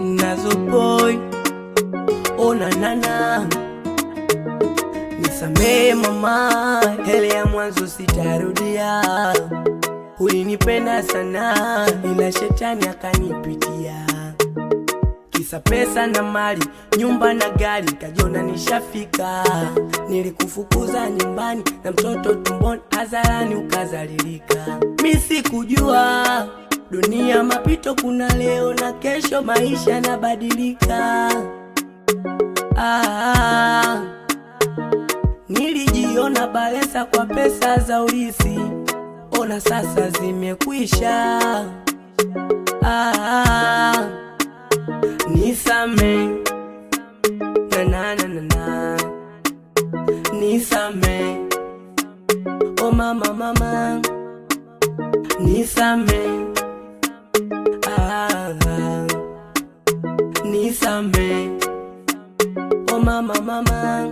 Nazo boy, oh na na na. Nisamehe mama, hele ya mwanzo sitarudia. Ulinipenda sana, ila shetani akanipitia. Kisa pesa na mali, nyumba na gari, kajiona nishafika. Nilikufukuza nyumbani na mtoto tumboni, hadharani ukazalilika. Mimi sikujua dunia mapito, kuna leo na kesho, maisha yanabadilika. Nilijiona balesa kwa pesa za ulisi, ona sasa zimekwisha. Nisame na na na na na. Nisame, oh mama mama. Nisame, nisame, oh mama mama.